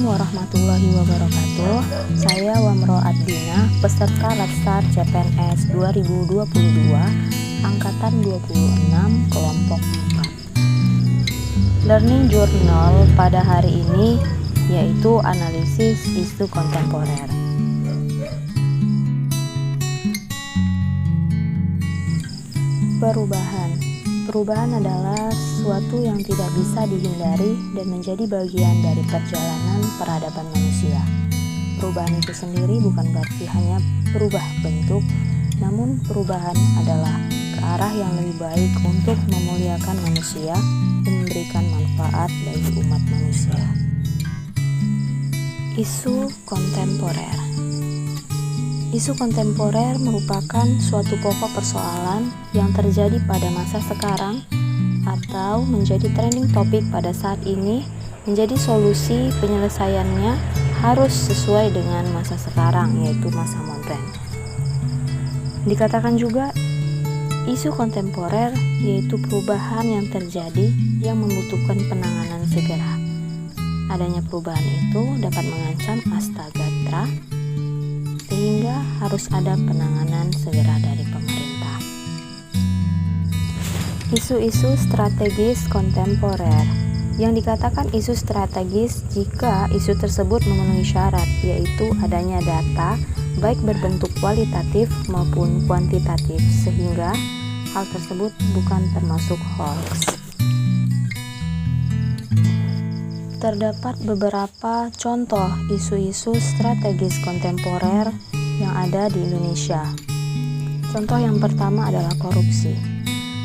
Assalamualaikum warahmatullahi wabarakatuh. Saya Wamro Adina, peserta Latsar CPNS 2022, Angkatan 26, kelompok 4. Learning journal pada hari ini yaitu analisis isu kontemporer. Perubahan adalah sesuatu yang tidak bisa dihindari dan menjadi bagian dari perjalanan peradaban manusia. Perubahan itu sendiri bukan berarti hanya berubah bentuk, namun perubahan adalah ke arah yang lebih baik untuk memuliakan manusia dan memberikan manfaat bagi umat manusia. Isu kontemporer. Isu kontemporer merupakan suatu pokok persoalan yang terjadi pada masa sekarang atau menjadi trending topik pada saat ini, menjadi solusi penyelesaiannya harus sesuai dengan masa sekarang, yaitu masa modern. Dikatakan juga isu kontemporer yaitu perubahan yang terjadi yang membutuhkan penanganan segera. Adanya perubahan itu dapat mengancam astagadra, sehingga harus ada penanganan segera dari pemerintah. Isu-isu strategis kontemporer. Yang dikatakan isu strategis jika isu tersebut memenuhi syarat, yaitu adanya data baik berbentuk kualitatif maupun kuantitatif, sehingga hal tersebut bukan termasuk hoax. Terdapat beberapa contoh isu-isu strategis kontemporer yang ada di Indonesia. Contoh yang pertama adalah korupsi.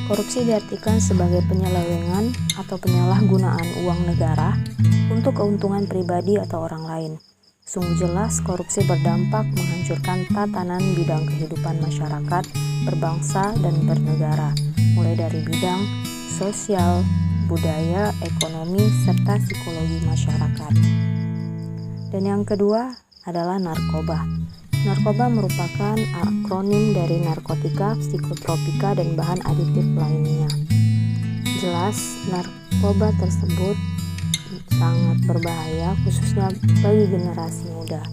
Korupsi diartikan sebagai penyelewengan atau penyalahgunaan uang negara untuk keuntungan pribadi atau orang lain. Sungguh jelas korupsi berdampak menghancurkan tatanan bidang kehidupan masyarakat, berbangsa, dan bernegara, mulai dari bidang sosial, budaya, ekonomi, serta psikologi masyarakat. Dan yang kedua adalah narkoba. Narkoba merupakan akronim dari narkotika, psikotropika, dan bahan aditif lainnya. Jelas, narkoba tersebut sangat berbahaya, khususnya bagi generasi muda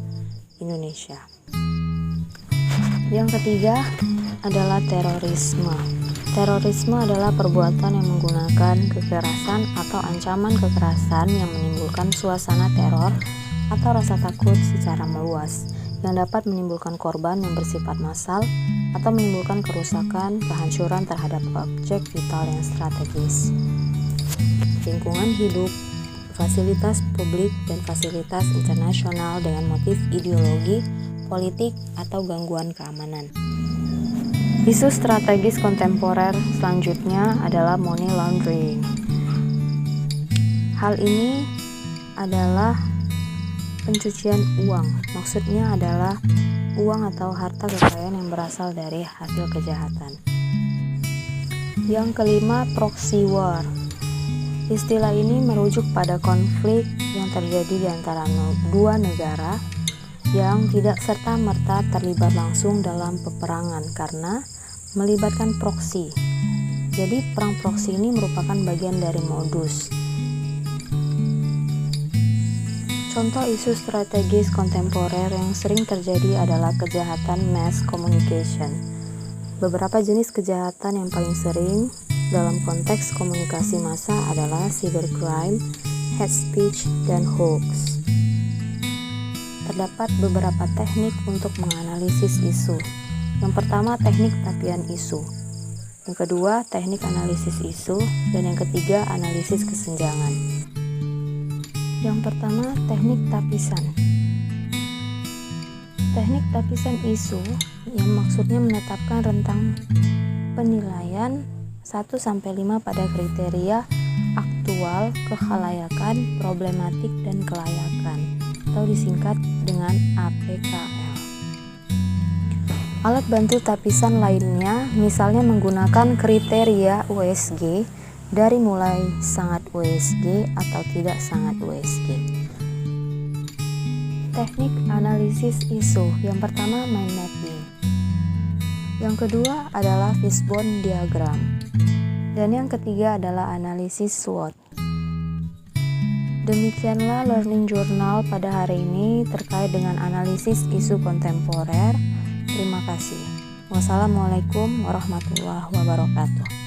Indonesia. Yang ketiga adalah terorisme. Terorisme adalah perbuatan yang menggunakan kekerasan atau ancaman kekerasan yang menimbulkan suasana teror atau rasa takut secara meluas, yang dapat menimbulkan korban yang bersifat massal atau menimbulkan kerusakan, kehancuran terhadap objek vital yang strategis, lingkungan hidup, fasilitas publik, dan fasilitas internasional dengan motif ideologi, politik, atau gangguan keamanan. Isu strategis kontemporer selanjutnya adalah money laundering. Hal ini adalah pencucian uang. Maksudnya adalah uang atau harta kekayaan yang berasal dari hasil kejahatan. Yang kelima, proxy war. Istilah ini merujuk pada konflik yang terjadi di antara dua negara yang tidak serta-merta terlibat langsung dalam peperangan karena melibatkan proksi. Jadi perang proksi ini merupakan bagian dari modus. Contoh isu strategis kontemporer yang sering terjadi adalah kejahatan mass communication. Beberapa jenis kejahatan yang paling sering dalam konteks komunikasi massa adalah cybercrime, hate speech, dan hoax. Terdapat beberapa teknik untuk menganalisis isu. Yang pertama, teknik tapian isu. Yang kedua, teknik analisis isu. Dan yang ketiga, analisis kesenjangan. Yang pertama, teknik tapisan. Teknik tapisan isu yang maksudnya menetapkan rentang penilaian 1-5 pada kriteria aktual, kekhalayakan, problematik, dan kelayakan, atau disingkat dengan APKL. Alat bantu tapisan lainnya misalnya menggunakan kriteria USG dari mulai sangat USG atau tidak sangat USG. Teknik analisis isu. Yang pertama, mind mapping. Yang kedua adalah fishbone diagram. Dan yang ketiga adalah analisis SWOT. Demikianlah Learning Journal pada hari ini terkait dengan analisis isu kontemporer. Terima kasih. Wassalamualaikum warahmatullahi wabarakatuh.